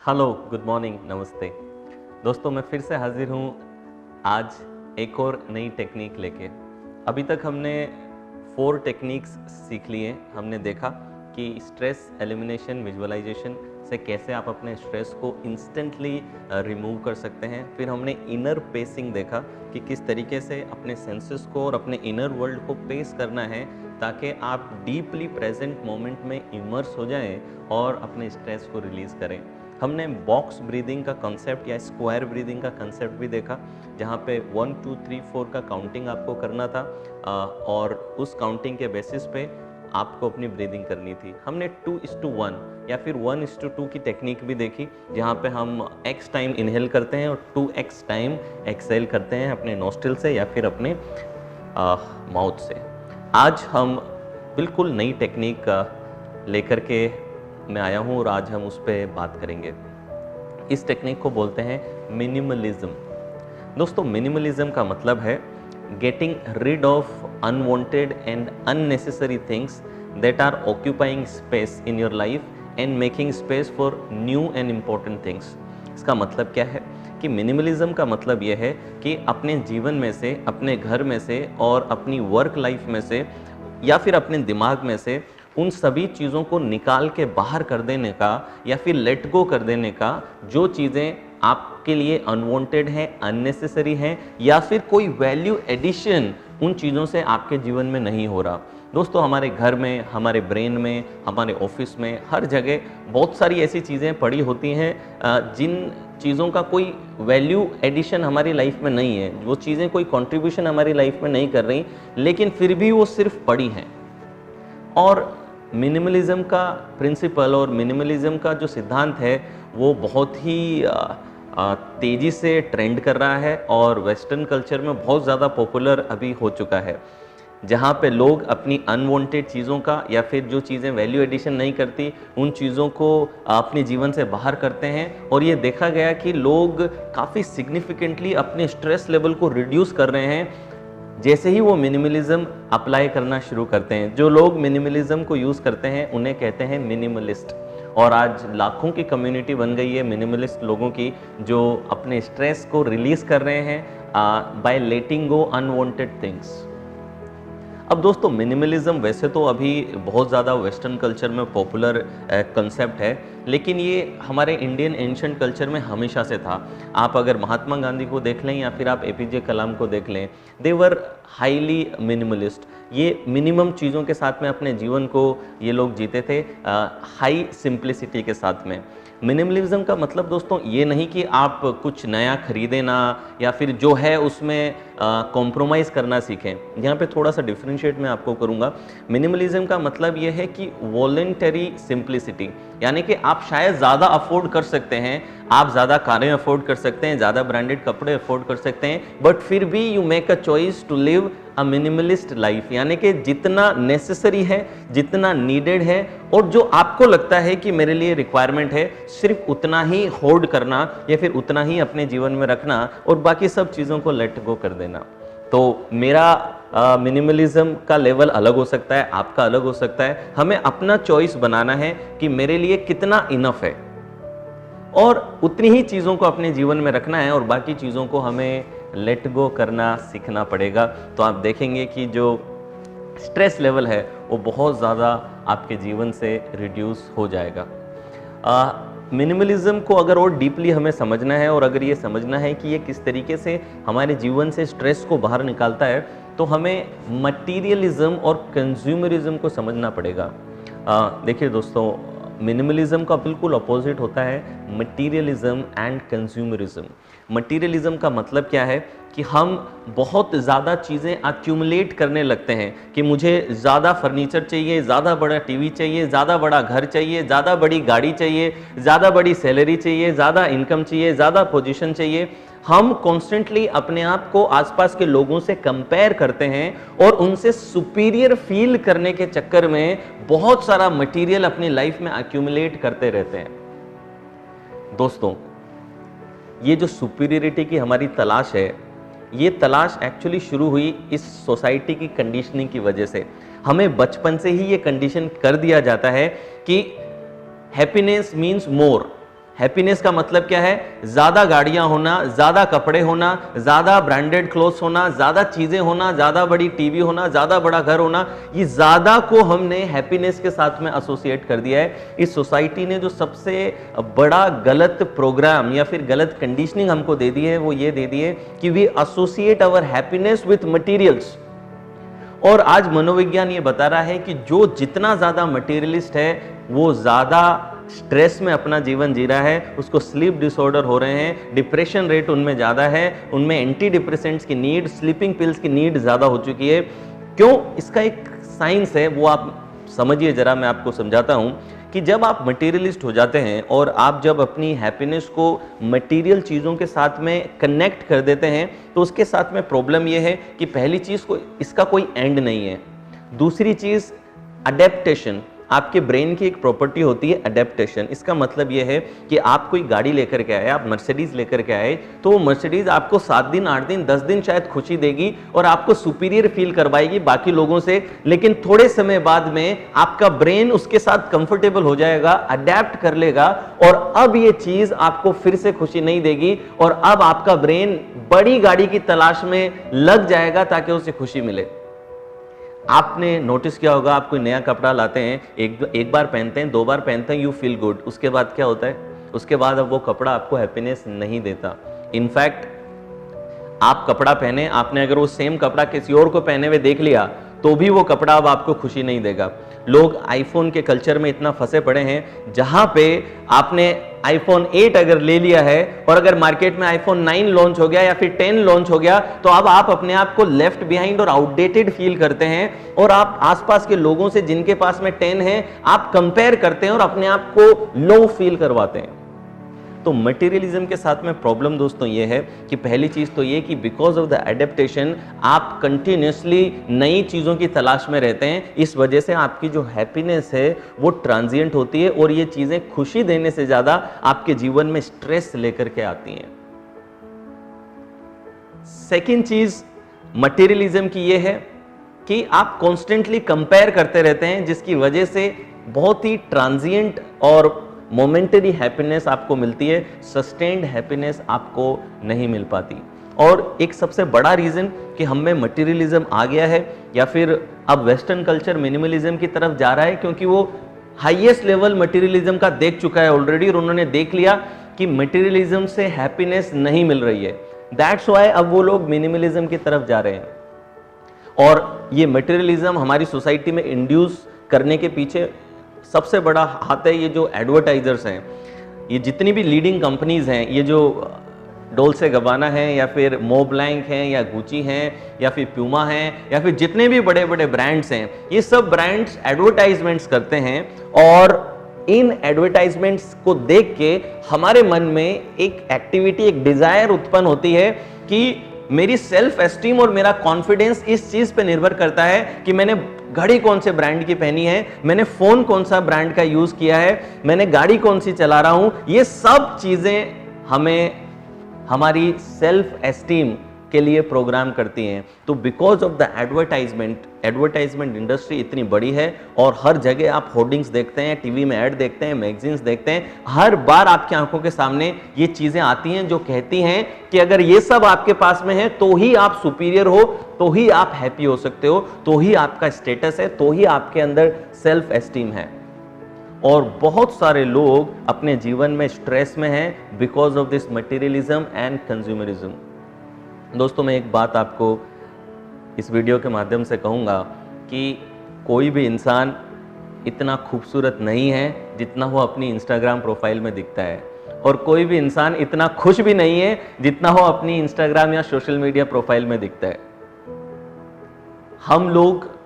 Hello, good morning, नमस्ते। दोस्तों, मैं फिर से हाजिर हूँ आज एक और नई टेक्निक लेके। अभी तक हमने 4 टेक्निक्स सीख लिए। हमने देखा कि स्ट्रेस एलिमिनेशन विजुअलाइजेशन से कैसे आप अपने स्ट्रेस को इंस्टेंटली रिमूव कर सकते हैं। फिर हमने इनर पेसिंग देखा कि किस तरीके से अपने सेंसेस को और अपने इनर वर्ल्ड को पेस करना है ताकि आप डीपली प्रेजेंट मोमेंट में इमर्स हो जाएं और अपने स्ट्रेस को रिलीज़ करें। हमने बॉक्स ब्रीदिंग का कॉन्सेप्ट या स्क्वायर ब्रीदिंग का कॉन्सेप्ट भी देखा, जहाँ पे 1 2 3 4 का काउंटिंग आपको करना था और उस काउंटिंग के बेसिस पे आपको अपनी ब्रीदिंग करनी थी। हमने 2:1 या फिर 1:2 की टेक्निक भी देखी, जहाँ पे हम x टाइम इनहेल करते हैं और 2x टाइम एक्सहेल करते हैं अपने नोस्ट्रिल से या फिर अपने माउथ से। आज हम बिल्कुल नई टेक्निक लेकर के मैं आया हूँ और आज हम उस पर बात करेंगे। इस टेक्निक को बोलते हैं मिनिमलिज्म। दोस्तों, मिनिमलिज्म का मतलब है getting rid of unwanted and unnecessary things that are occupying space in your life and making space for new and important things. इसका मतलब क्या है कि मिनिमलिज्म का मतलब यह है कि अपने जीवन में से, अपने घर में से और अपनी वर्क लाइफ में से या फिर अपने दिमाग में से उन सभी चीज़ों को निकाल के बाहर कर देने का या फिर लेट गो कर देने का, जो चीज़ें आपके लिए अनवांटेड हैं, अननेसेसरी हैं या फिर कोई वैल्यू एडिशन उन चीज़ों से आपके जीवन में नहीं हो रहा। दोस्तों, हमारे घर में, हमारे ब्रेन में, हमारे ऑफिस में, हर जगह बहुत सारी ऐसी चीज़ें पड़ी होती हैं जिन चीज़ों का कोई वैल्यू एडिशन हमारी लाइफ में नहीं है, वो चीज़ें कोई कंट्रीब्यूशन हमारी लाइफ में नहीं कर रही, लेकिन फिर भी वो सिर्फ पड़ी हैं। और मिनिमलिज्म का प्रिंसिपल और मिनिमलिज्म का जो सिद्धांत है वो बहुत ही तेज़ी से ट्रेंड कर रहा है और वेस्टर्न कल्चर में बहुत ज़्यादा पॉपुलर अभी हो चुका है, जहाँ पे लोग अपनी अनवांटेड चीज़ों का या फिर जो चीज़ें वैल्यू एडिशन नहीं करती उन चीज़ों को अपने जीवन से बाहर करते हैं। और ये देखा गया कि लोग काफ़ी सिग्निफिकेंटली अपने स्ट्रेस लेवल को रिड्यूस कर रहे हैं जैसे ही वो मिनिमलिज्म अप्लाई करना शुरू करते हैं। जो लोग मिनिमलिज्म को यूज़ करते हैं उन्हें कहते हैं मिनिमलिस्ट। और आज लाखों की कम्युनिटी बन गई है मिनिमलिस्ट लोगों की, जो अपने स्ट्रेस को रिलीज़ कर रहे हैं बाय लेटिंग गो अनवांटेड थिंग्स। अब दोस्तों, मिनिमलिज्म वैसे तो अभी बहुत ज़्यादा वेस्टर्न कल्चर में पॉपुलर कंसेप्ट है, लेकिन ये हमारे इंडियन एंशिएंट कल्चर में हमेशा से था। आप अगर महात्मा गांधी को देख लें या फिर आप एपीजे कलाम को देख लें, दे वर हाईली मिनिमलिस्ट। ये मिनिमम चीज़ों के साथ में अपने जीवन को ये लोग जीते थे, हाई सिंप्लिसिटी के साथ में। मिनिमलिज्म का मतलब दोस्तों ये नहीं कि आप कुछ नया खरीदें ना या फिर जो है उसमें कॉम्प्रोमाइज़ करना सीखें। यहाँ पे थोड़ा सा डिफरेंशिएट मैं आपको करूँगा। मिनिमलिज्म का मतलब ये है कि वॉलंटरी सिंप्लिसिटी, यानी कि आप शायद ज़्यादा अफोर्ड कर सकते हैं, आप ज़्यादा कारें अफोर्ड कर सकते हैं, ज़्यादा ब्रांडेड कपड़े अफोर्ड कर सकते हैं, बट फिर भी you make a choice to live a minimalist life. यानी कि जितना नेसेसरी है, जितना नीडेड है और जो आपको लगता है कि मेरे लिए रिक्वायरमेंट है, सिर्फ उतना ही होल्ड करना या फिर उतना ही अपने जीवन में रखना और बाकी सब चीज़ों को लेट गो कर देना। तो मेरा मिनिमलिज्म का लेवल अलग हो सकता है, आपका अलग हो सकता है। हमें अपना चॉइस बनाना है कि मेरे लिए कितना इनफ है और उतनी ही चीज़ों को अपने जीवन में रखना है और बाकी चीज़ों को हमें लेट गो करना सीखना पड़ेगा। तो आप देखेंगे कि जो स्ट्रेस लेवल है वो बहुत ज़्यादा आपके जीवन से रिड्यूस हो जाएगा। मिनिमलिज्म को अगर और डीपली हमें समझना है और अगर ये समझना है कि ये किस तरीके से हमारे जीवन से स्ट्रेस को बाहर निकालता है, तो हमें मटीरियलिज्म और कंज्यूमरिज्म को समझना पड़ेगा। देखिए दोस्तों, मिनिमलिज्म का बिल्कुल अपोजिट होता है मटीरियलिज्म एंड कंज्यूमरिज्म। मटीरियलिज्म का मतलब क्या है कि हम बहुत ज़्यादा चीज़ें अक्यूमुलेट करने लगते हैं कि मुझे ज़्यादा फर्नीचर चाहिए, ज़्यादा बड़ा टीवी चाहिए, ज़्यादा बड़ा घर चाहिए, ज़्यादा बड़ी गाड़ी चाहिए, ज़्यादा बड़ी सैलरी चाहिए, ज़्यादा इनकम चाहिए, ज़्यादा पोजीशन चाहिए। हम कॉन्स्टेंटली अपने आप को आसपास के लोगों से कंपेयर करते हैं और उनसे सुपीरियर फील करने के चक्कर में बहुत सारा मटेरियल अपनी लाइफ में अक्यूमुलेट करते रहते हैं। दोस्तों, ये जो सुपीरियरिटी की हमारी तलाश है, ये तलाश एक्चुअली शुरू हुई इस सोसाइटी की कंडीशनिंग की वजह से। हमें बचपन से ही ये कंडीशन कर दिया जाता है कि हैप्पीनेस मीन्स मोर, हैप्पीनेस का मतलब क्या है? ज्यादा गाड़ियां होना, ज्यादा कपड़े होना, ज्यादा ब्रांडेड क्लोथ्स होना, ज्यादा चीजें होना, ज्यादा बड़ी टीवी होना, ज्यादा बड़ा घर होना, ये ज्यादा को हमने हैप्पीनेस के साथ में एसोसिएट कर दिया है। इस सोसाइटी ने जो सबसे बड़ा गलत प्रोग्राम या फिर गलत कंडीशनिंग हमको दे दी है वो ये दे दी है कि we associate our happiness with materials. और आज मनोविज्ञान ये बता रहा है कि जो जितना ज्यादा मटेरियलिस्ट है वो ज्यादा स्ट्रेस में अपना जीवन जी रहा है, उसको स्लीप डिसऑर्डर हो रहे हैं, डिप्रेशन रेट उनमें ज़्यादा है, उनमें एंटी डिप्रेसेंट्स की नीड, स्लीपिंग पिल्स की नीड ज़्यादा हो चुकी है। क्यों? इसका एक साइंस है, वो आप समझिए ज़रा, मैं आपको समझाता हूँ कि जब आप मटेरियलिस्ट हो जाते हैं और आप जब अपनी हैप्पीनेस को मटेरियल चीज़ों के साथ में कनेक्ट कर देते हैं तो उसके साथ में प्रॉब्लम ये है कि पहली चीज़ को इसका कोई एंड नहीं है। दूसरी चीज़ अडेप्टेशन, आपके ब्रेन की एक प्रॉपर्टी होती है अडेप्टेशन। इसका मतलब यह है कि आप कोई गाड़ी लेकर के आए, आप मर्सिडीज लेकर के आए, तो वो मर्सिडीज आपको 7 दिन 8 दिन 10 दिन शायद खुशी देगी और आपको सुपीरियर फील करवाएगी बाकी लोगों से, लेकिन थोड़े समय बाद में आपका ब्रेन उसके साथ कंफर्टेबल हो जाएगा, अडेप्ट कर लेगा और अब ये चीज आपको फिर से खुशी नहीं देगी और अब आपका ब्रेन बड़ी गाड़ी की तलाश में लग जाएगा ताकि उसे खुशी मिले। आपने नोटिस किया होगा, आप कोई नया कपड़ा लाते हैं, एक बार पहनते हैं, 2 बार पहनते हैं, यू फील गुड, उसके बाद क्या होता है? उसके बाद अब वो कपड़ा आपको हैप्पीनेस नहीं देता। इनफैक्ट आप कपड़ा पहने, आपने अगर वो सेम कपड़ा किसी और को पहने हुए देख लिया तो भी वो कपड़ा अब आपको खुशी नहीं देगा। लोग आईफोन के कल्चर में इतना फंसे पड़े हैं, जहां पे आपने आईफोन 8 अगर ले लिया है और अगर मार्केट में आईफोन 9 लॉन्च हो गया या फिर 10 लॉन्च हो गया तो अब आप अपने आप को लेफ्ट बिहाइंड और आउटडेटेड फील करते हैं और आप आसपास के लोगों से जिनके पास में 10 है आप कंपेयर करते हैं और अपने आप को लो फील करवाते हैं। तो मटेरियलिज्म के साथ में प्रॉब्लम दोस्तों ये है कि पहली चीज तो ये कि बिकॉज ऑफ द एडेप्टेशन आप कंटिन्यूसली नई चीजों की तलाश में रहते हैं, इस वजह से आपकी जो हैप्पीनेस है वो ट्रांजिएंट होती है और ये चीजें खुशी देने से ज्यादा आपके जीवन में स्ट्रेस लेकर के आती हैं। सेकेंड चीज मटेरियलिज्म की ये है कि आप कॉन्स्टेंटली कंपेयर करते रहते हैं, जिसकी वजह से बहुत ही ट्रांजिएंट और मोमेंटरी हैप्पीनेस आपको मिलती है, सस्टेन्ड हैप्पीनेस आपको नहीं मिल पाती। और एक सबसे बड़ा रीजन कि हम में मटेरियलिज्म आ गया है या फिर अब वेस्टर्न कल्चर मिनिमलिज्म की तरफ जा रहा है, क्योंकि वो हाईएस्ट लेवल मटेरियलिज्म का देख चुका है ऑलरेडी और उन्होंने देख लिया कि मटेरियलिज्म से हैप्पीनेस नहीं मिल रही है। दैट्स व्हाई अब वो लोग मिनिमलिज्म की तरफ जा रहे हैं। और ये मटेरियलिज्म हमारी सोसाइटी में इंड्यूस करने के पीछे सबसे बड़ा हाथ है ये जो एडवर्टाइजर्स हैं, ये जितनी भी लीडिंग कंपनीज हैं, ये जो डोल्से गबाना है या फिर मोब्लैंक हैं या गुची हैं या फिर प्यूमा हैं या फिर जितने भी बड़े बड़े ब्रांड्स हैं, ये सब ब्रांड्स एडवर्टाइजमेंट्स करते हैं और इन एडवर्टाइजमेंट्स को देख के हमारे मन में एक एक्टिविटी, एक डिजायर उत्पन्न होती है कि मेरी सेल्फ एस्टीम और मेरा कॉन्फिडेंस इस चीज पे निर्भर करता है कि मैंने घड़ी कौन से ब्रांड की पहनी है, मैंने फोन कौन सा ब्रांड का यूज किया है, मैंने गाड़ी कौन सी चला रहा हूं। ये सब चीजें हमें हमारी सेल्फ एस्टीम के लिए प्रोग्राम करती हैं। तो because of the advertisement industry इतनी बड़ी है और हर जगह आप होर्डिंग्स देखते हैं, टीवी में ऐड देखते हैं, मैगजीन्स देखते हैं, हर बार आपकी आंखों के सामने ये चीजें आती हैं जो कहती हैं कि अगर ये सब आपके पास में है तो ही आप सुपीरियर हो, तो ही आप हैप्पी हो सकते हो, तो ही आपका स्टेटस है, तो ही आपके अंदर सेल्फ एस्टीम है। और बहुत सारे लोग अपने जीवन में स्ट्रेस में हैं because of this materialism and consumerism. दोस्तों, मैं एक बात आपको इस वीडियो के माध्यम से कहूँगा कि कोई भी इंसान इतना खूबसूरत नहीं है जितना वो अपनी इंस्टाग्राम प्रोफाइल में दिखता है और कोई भी इंसान इतना खुश भी नहीं है जितना वो अपनी इंस्टाग्राम या सोशल मीडिया प्रोफाइल में दिखता है। हम लोग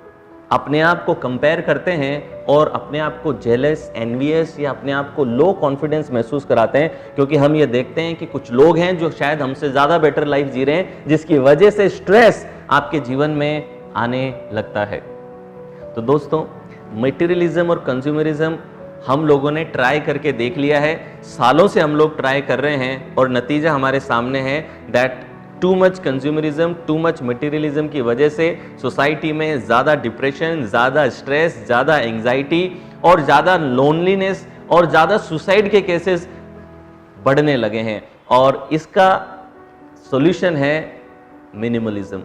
अपने आप को कंपेयर करते हैं और अपने आप को जेलस, एनवियस या अपने आप को लो कॉन्फिडेंस महसूस कराते हैं, क्योंकि हम ये देखते हैं कि कुछ लोग हैं जो शायद हमसे ज़्यादा बेटर लाइफ जी रहे हैं, जिसकी वजह से स्ट्रेस आपके जीवन में आने लगता है। तो दोस्तों, मटेरियलिज्म और कंज्यूमरिज्म हम लोगों ने ट्राई करके देख लिया है, सालों से हम लोग ट्राई कर रहे हैं और नतीजा हमारे सामने है that too much consumerism, too much materialism की वजह से सोसाइटी में ज़्यादा डिप्रेशन, ज़्यादा स्ट्रेस, ज़्यादा एंग्जाइटी और ज़्यादा लोनलीनेस और ज़्यादा सुसाइड के केसेस बढ़ने लगे हैं, और इसका सॉल्यूशन है मिनिमलिज्म।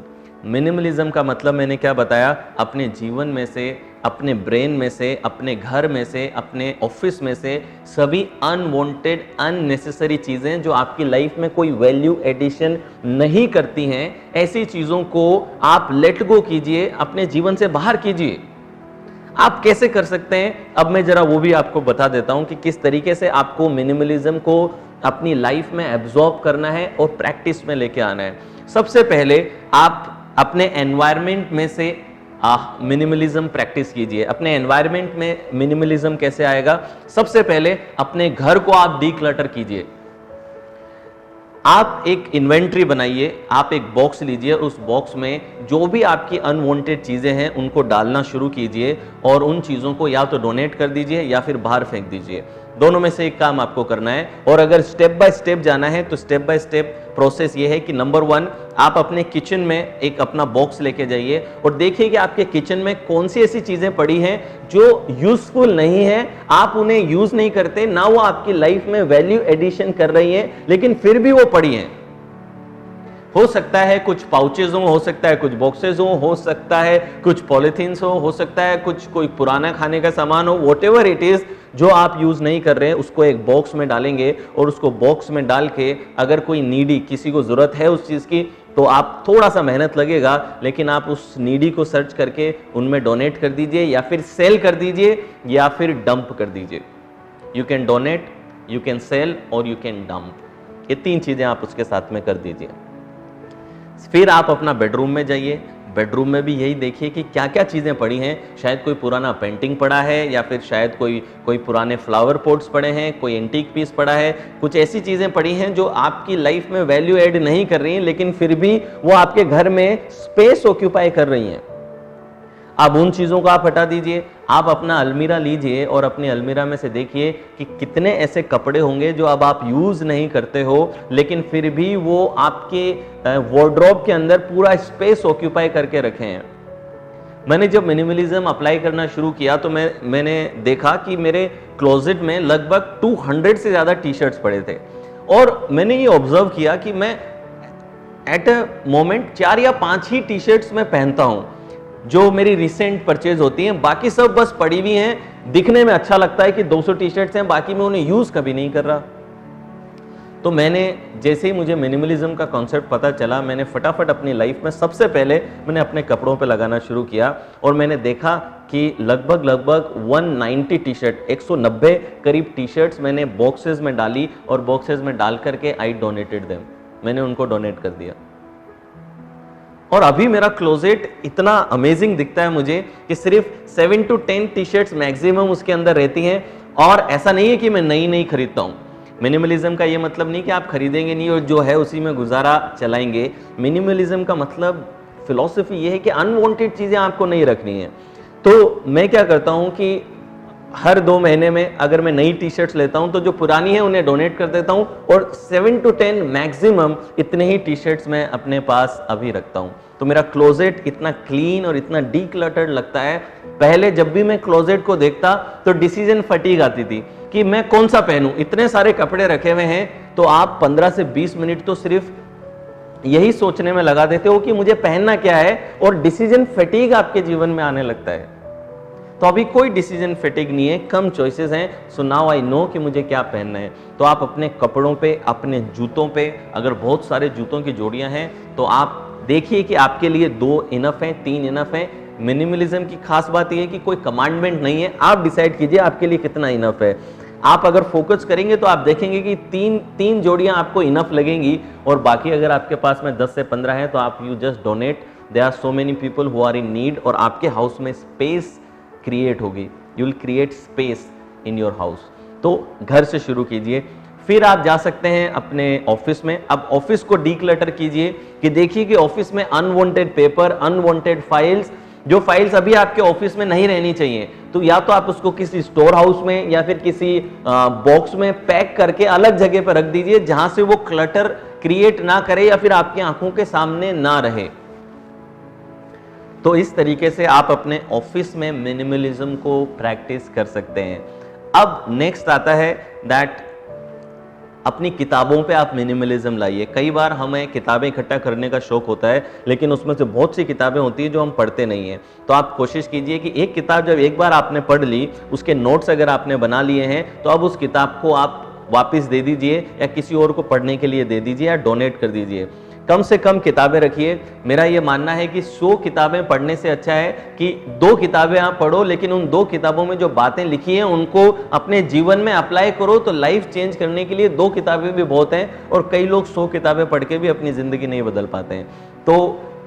मिनिमलिज्म का मतलब मैंने क्या बताया, अपने जीवन में से, अपने ब्रेन में से, अपने घर में से, अपने ऑफिस में से सभी अनवांटेड अननेसेसरी चीज़ें जो आपकी लाइफ में कोई वैल्यू एडिशन नहीं करती हैं, ऐसी चीज़ों को आप लेट गो कीजिए, अपने जीवन से बाहर कीजिए। आप कैसे कर सकते हैं, अब मैं जरा वो भी आपको बता देता हूं कि किस तरीके से आपको मिनिमलिज्म को अपनी लाइफ में एब्जॉर्ब करना है और प्रैक्टिस में लेके आना है। सबसे पहले आप अपने एनवायरनमेंट में से मिनिमलिज्म प्रैक्टिस कीजिए। अपने एनवायरनमेंट में मिनिमलिज्म कैसे आएगा, सबसे पहले अपने घर को आप डीक्लटर कीजिए। आप एक इन्वेंट्री बनाइए, आप एक बॉक्स लीजिए, उस बॉक्स में जो भी आपकी अनवांटेड चीजें हैं उनको डालना शुरू कीजिए, और उन चीजों को या तो डोनेट कर दीजिए या फिर बाहर फेंक दीजिए। दोनों में से एक काम आपको करना है। और अगर स्टेप बाय स्टेप जाना है तो स्टेप बाय स्टेप प्रोसेस ये है कि नंबर 1, आप अपने किचन में एक अपना बॉक्स लेके जाइए और देखिए कि आपके किचन में कौन सी ऐसी चीजें पड़ी हैं जो यूजफुल नहीं है, आप उन्हें यूज नहीं करते, ना वो आपकी लाइफ में वैल्यू एडिशन कर रही है, लेकिन फिर भी वो पड़ी हैं। हो सकता है कुछ पाउचेज हो सकता है कुछ बॉक्सेस हो सकता है कुछ पॉलिथीन्स हो सकता है कुछ कोई पुराना खाने का सामान हो, व्हाटएवर इट इज, जो आप यूज नहीं कर रहे हैं उसको एक बॉक्स में डालेंगे, और उसको बॉक्स में डाल के अगर कोई नीडी, किसी को जरूरत है उस चीज की, तो आप थोड़ा सा मेहनत लगेगा, लेकिन आप उस नीडी को सर्च करके उनमें डोनेट कर दीजिए, या फिर सेल कर दीजिए, या फिर डंप कर दीजिए। You can donate, you can sell और यू कैन डंप। ये 3 चीजें आप उसके साथ में कर दीजिए। फिर आप अपना बेडरूम में जाइए, बेडरूम में भी यही देखिए कि क्या क्या चीज़ें पड़ी हैं। शायद कोई पुराना पेंटिंग पड़ा है, या फिर शायद कोई पुराने फ्लावर पॉट्स पड़े हैं, कोई एंटीक पीस पड़ा है, कुछ ऐसी चीज़ें पड़ी हैं जो आपकी लाइफ में वैल्यू ऐड नहीं कर रही हैं, लेकिन फिर भी वो आपके घर में स्पेस ऑक्यूपाई कर रही हैं। अब उन चीज़ों को आप हटा दीजिए। आप अपना अलमीरा लीजिए और अपनी अलमीरा में से देखिए कि कितने ऐसे कपड़े होंगे जो अब आप यूज़ नहीं करते हो, लेकिन फिर भी वो आपके वार्डरोब के अंदर पूरा स्पेस ऑक्यूपाई करके रखे हैं। मैंने जब मिनिमलिज्म अप्लाई करना शुरू किया तो मैंने देखा कि मेरे क्लोजेट में लगभग 200 से ज़्यादा टी शर्ट्स पड़े थे, और मैंने ये ऑब्जर्व किया कि मैं एट अ मोमेंट 4 या 5 ही टी शर्ट्स मैं पहनता हूँ जो मेरी रिसेंट परचेज होती हैं, बाकी सब बस पड़ी हुई हैं। दिखने में अच्छा लगता है कि 200 टी शर्ट्स हैं, बाकी मैं उन्हें यूज कभी नहीं कर रहा। तो मैंने जैसे ही मुझे मिनिमलिज्म का कॉन्सेप्ट पता चला, मैंने फटाफट अपनी लाइफ में सबसे पहले मैंने अपने कपड़ों पे लगाना शुरू किया, और मैंने देखा कि लगभग 190 टी शर्ट, 190 करीब टी शर्ट्स मैंने बॉक्सेस में डाली, और बॉक्सेस में डाल करके आई डोनेटेड देम, मैंने उनको डोनेट कर दिया। और अभी मेरा क्लोजेट इतना अमेजिंग दिखता है मुझे कि सिर्फ 7 to 10 टी शर्ट्स मैक्सिमम उसके अंदर रहती हैं, और ऐसा नहीं है कि मैं नई खरीदता हूँ। मिनिमलिज्म का ये मतलब नहीं कि आप खरीदेंगे नहीं और जो है उसी में गुजारा चलाएंगे। मिनिमलिज्म का मतलब, फिलॉसफी ये है कि अनवांटेड चीज़ें आपको नहीं रखनी है। तो मैं क्या करता हूँ कि हर 2 महीने में अगर मैं नई टी शर्ट्स लेता हूं तो जो पुरानी है उन्हें डोनेट कर देता हूं, और 7 to 10 मैक्सिमम इतने ही टी शर्ट्स मैं अपने पास अभी रखता हूं। तो मेरा क्लोजेट इतना क्लीन और इतना डीक्लटर्ड लगता है। पहले जब भी मैं क्लोजेट को देखता तो डिसीजन फटीग आती थी कि मैं कौन सा पहनूं, इतने सारे कपड़े रखे हुए हैं। तो आप 15 से 20 मिनट तो सिर्फ यही सोचने में लगा देते हो कि मुझे पहनना क्या है, और डिसीजन फटीग आपके जीवन में आने लगता है। तो अभी कोई डिसीजन फटीग नहीं है, कम चॉइसेस हैं। सो नाउ आई नो कि मुझे क्या पहनना है। तो आप अपने कपड़ों पे, अपने जूतों पे, अगर बहुत सारे जूतों की जोड़ियां हैं तो आप देखिए कि आपके लिए 2 इनफ हैं, 3 इनफ हैं। मिनिमलिज्म की खास बात यह है कि कोई कमांडमेंट नहीं है, आप डिसाइड कीजिए आपके लिए कितना इनफ है। आप अगर फोकस करेंगे तो आप देखेंगे कि 3 जोड़ियां आपको इनफ लगेंगी, और बाकी अगर आपके पास में 10 से 15 हैं तो आप you just donate. There are so many people who are in need, और आपके हाउस में स्पेस क्रिएट होगी। You will create space in your house. तो घर से शुरू कीजिए। फिर आप जा सकते हैं अपने ऑफिस में। अब ऑफिस को डीक्लटर कीजिए कि देखिए कि ऑफिस में अनवांटेड पेपर, अनवांटेड फाइल्स, जो फाइल्स अभी आपके ऑफिस में नहीं रहनी चाहिए, तो या तो आप उसको किसी स्टोर हाउस में या फिर किसी बॉक्स में पैक करके अलग जगह पर रख दीजिए, जहां से वो क्लटर क्रिएट ना करे या फिर आपकी आंखों के सामने ना रहे। तो इस तरीके से आप अपने ऑफिस में मिनिमलिज्म को प्रैक्टिस कर सकते हैं। अब नेक्स्ट आता है दैट अपनी किताबों पे आप मिनिमलिज्म लाइए। कई बार हमें किताबें इकट्ठा करने का शौक होता है, लेकिन उसमें से बहुत सी किताबें होती हैं जो हम पढ़ते नहीं हैं। तो आप कोशिश कीजिए कि एक किताब जब एक बार आपने पढ़ ली, उसके नोट्स अगर आपने बना लिए हैं, तो अब उस किताब को आप वापस दे दीजिए या किसी और को पढ़ने के लिए दे दीजिए या डोनेट कर दीजिए। कम से कम किताबें रखिए। मेरा ये मानना है कि 100 किताबें पढ़ने से अच्छा है कि 2 किताबें आप पढ़ो, लेकिन उन 2 किताबों में जो बातें लिखी हैं उनको अपने जीवन में अप्लाई करो। तो लाइफ चेंज करने के लिए 2 किताबें भी बहुत हैं, और कई लोग 100 किताबें पढ़ के भी अपनी जिंदगी नहीं बदल पाते हैं। तो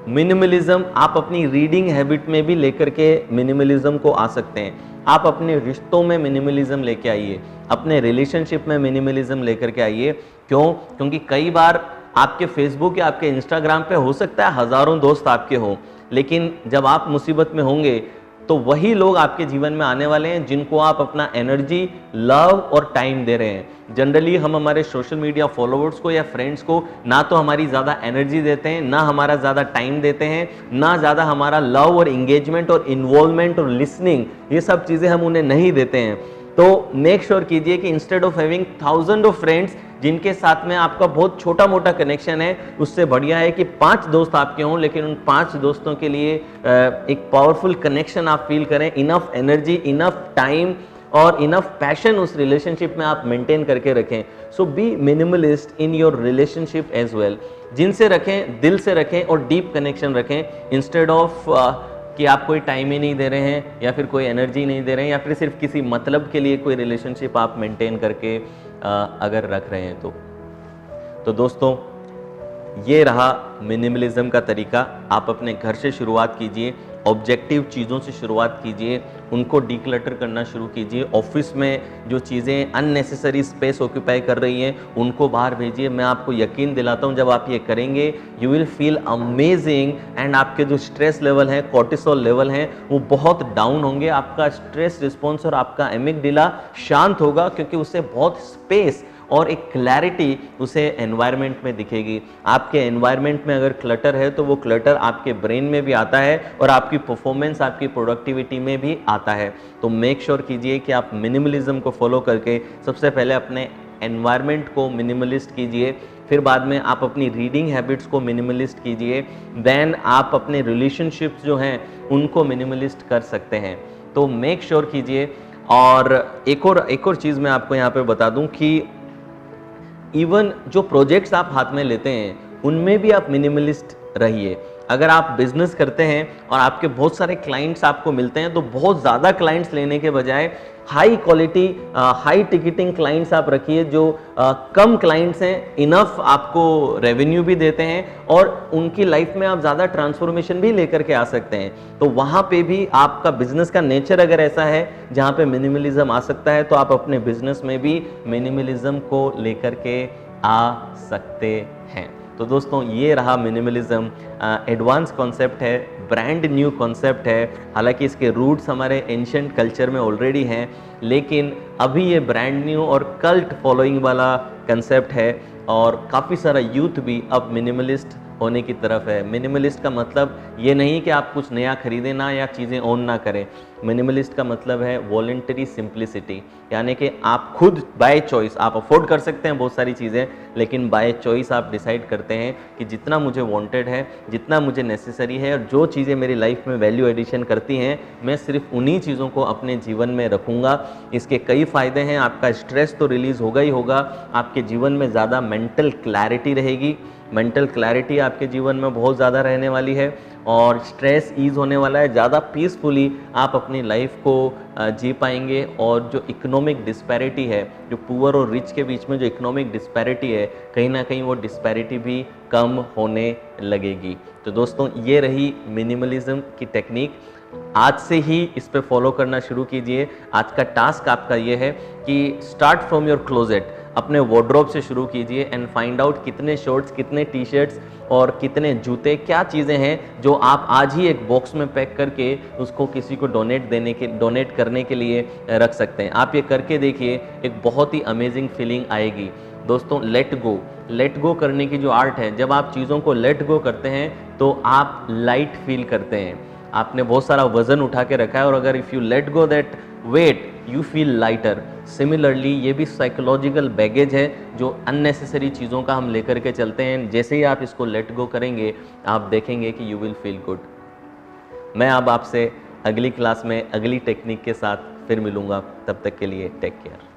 मिनिमलिज्म आप अपनी रीडिंग हैबिट में भी लेकर के मिनिमलिज्म को आ सकते हैं। आप अपने रिश्तों में मिनिमलिज्म लेके आइए, अपने रिलेशनशिप में मिनिमलिज्म लेकर के आइए। क्यों? क्योंकि कई बार आपके फेसबुक या आपके इंस्टाग्राम पे हो सकता है हजारों दोस्त आपके हों, लेकिन जब आप मुसीबत में होंगे तो वही लोग आपके जीवन में आने वाले हैं जिनको आप अपना एनर्जी, लव और टाइम दे रहे हैं। जनरली हम हमारे सोशल मीडिया फॉलोअर्स को या फ्रेंड्स को ना तो हमारी ज़्यादा एनर्जी देते हैं, ना हमारा ज़्यादा टाइम देते हैं, ना ज़्यादा हमारा लव और इंगेजमेंट और इन्वॉल्वमेंट और लिसनिंग, ये सब चीज़ें हम उन्हें नहीं देते हैं। तो मेक श्योर कीजिए कि instead of having thousand of friends जिनके साथ में आपका बहुत छोटा मोटा कनेक्शन है, उससे बढ़िया है कि 5 दोस्त आपके हों, लेकिन उन 5 दोस्तों के लिए एक पावरफुल कनेक्शन आप फील करें, इनफ एनर्जी, इनफ टाइम और इनफ पैशन उस रिलेशनशिप में आप मेंटेन करके रखें। So be minimalist in your relationship as well. जिनसे रखें, दिल से रखें और डीप कनेक्शन रखें, इंस्टेड ऑफ कि आप कोई टाइम ही नहीं दे रहे हैं या फिर कोई एनर्जी नहीं दे रहे हैं या फिर सिर्फ किसी मतलब के लिए कोई रिलेशनशिप आप मेंटेन करके अगर रख रहे हैं तो दोस्तों, ये रहा मिनिमलिज्म का तरीका। आप अपने घर से शुरुआत कीजिए, ऑब्जेक्टिव चीज़ों से शुरुआत कीजिए, उनको डीक्लटर करना शुरू कीजिए। ऑफिस में जो चीज़ें अननेसेसरी स्पेस ऑक्यूपाई कर रही हैं उनको बाहर भेजिए। मैं आपको यकीन दिलाता हूँ, जब आप ये करेंगे you will feel amazing, and आपके जो स्ट्रेस लेवल हैं, कॉर्टिसोल लेवल हैं, वो बहुत डाउन होंगे। आपका स्ट्रेस रिस्पॉन्स और आपका एमिगडाला शांत होगा, क्योंकि उससे बहुत स्पेस और एक क्लैरिटी उसे एनवायरनमेंट में दिखेगी। आपके एनवायरनमेंट में अगर क्लटर है तो वो क्लटर आपके ब्रेन में भी आता है और आपकी परफॉर्मेंस, आपकी प्रोडक्टिविटी में भी आता है। तो मेक श्योर कीजिए कि आप मिनिमलिज्म को फॉलो करके सबसे पहले अपने एनवायरनमेंट को मिनिमलिस्ट कीजिए, फिर बाद में आप अपनी रीडिंग हैबिट्स को मिनिमलिस्ट कीजिए, देन आप अपने रिलेशनशिप्स जो हैं उनको मिनिमलिस्ट कर सकते हैं। तो मेक श्योर कीजिए। और एक और चीज़ मैं आपको यहाँ पे बता दूँ कि इवन जो प्रोजेक्ट्स आप हाथ में लेते हैं उनमें भी आप मिनिमलिस्ट रहिए। अगर आप बिजनेस करते हैं और आपके बहुत सारे क्लाइंट्स आपको मिलते हैं, तो बहुत ज़्यादा क्लाइंट्स लेने के बजाय high quality, high ticketing clients आप रखिए, जो कम क्लाइंट्स हैं, इनफ आपको रेवेन्यू भी देते हैं और उनकी लाइफ में आप ज़्यादा ट्रांसफॉर्मेशन भी लेकर के आ सकते हैं। तो वहाँ पे भी आपका बिजनेस का नेचर अगर ऐसा है जहाँ पे मिनिमलिज्म आ सकता है, तो आप अपने बिजनेस में भी मिनिमलिज्म को लेकर के आ सकते हैं। तो दोस्तों, ये रहा मिनिमलिज्म। एडवांस कॉन्सेप्ट है, ब्रांड न्यू कॉन्सेप्ट है। हालांकि इसके रूट्स हमारे एंशिएंट कल्चर में ऑलरेडी हैं, लेकिन अभी ये ब्रांड न्यू और कल्ट फॉलोइंग वाला कंसेप्ट है और काफ़ी सारा यूथ भी अब मिनिमलिस्ट होने की तरफ है। मिनिमलिस्ट का मतलब ये नहीं कि आप कुछ नया खरीदें ना या चीज़ें ओन ना करें। मिनिमलिस्ट का मतलब है वॉलंटरी सिंप्लिसिटी, यानी कि आप खुद बाय चॉइस, आप अफोर्ड कर सकते हैं बहुत सारी चीज़ें, लेकिन बाय चॉइस आप डिसाइड करते हैं कि जितना मुझे वांटेड है, जितना मुझे नेसेसरी है और जो चीज़ें मेरी लाइफ में वैल्यू एडिशन करती हैं, मैं सिर्फ उन्हीं चीज़ों को अपने जीवन में रखूँगा। इसके कई फ़ायदे हैं। आपका स्ट्रेस तो रिलीज़ होगा ही होगा, आपके जीवन में ज़्यादा मेंटल क्लैरिटी रहेगी। मेंटल क्लैरिटी आपके जीवन में बहुत ज़्यादा रहने वाली है और स्ट्रेस ईज होने वाला है। ज़्यादा पीसफुली आप अपनी लाइफ को जी पाएंगे और जो इकोनॉमिक डिस्पैरिटी है, जो पुअर और रिच के बीच में जो इकोनॉमिक डिस्पैरिटी है, कहीं ना कहीं वो डिस्पैरिटी भी कम होने लगेगी। तो दोस्तों, ये रही मिनिमलिज्म की टेक्निक। आज से ही इस पे फॉलो करना शुरू कीजिए। आज का टास्क आपका ये है कि स्टार्ट फ्रॉम योर क्लोजेट, अपने वार्डरोब से शुरू कीजिए एंड फाइंड आउट कितने शर्ट्स, कितने टी शर्ट्स और कितने जूते, क्या चीज़ें हैं जो आप आज ही एक बॉक्स में पैक करके उसको किसी को डोनेट करने के लिए रख सकते हैं। आप ये करके देखिए, एक बहुत ही अमेजिंग फीलिंग आएगी। दोस्तों, लेट गो करने की जो आर्ट है, जब आप चीज़ों को लेट गो करते हैं तो आप लाइट फील करते हैं। आपने बहुत सारा वजन उठा के रखा है और अगर if you let go that weight, you feel lighter. Similarly ये भी साइकोलॉजिकल बैगेज है जो अननेसेसरी चीज़ों का हम लेकर के चलते हैं। जैसे ही आप इसको लेट गो करेंगे आप देखेंगे कि यू विल फील गुड। मैं अब आपसे अगली क्लास में अगली टेक्निक के साथ फिर मिलूँगा। तब तक के लिए टेक केयर।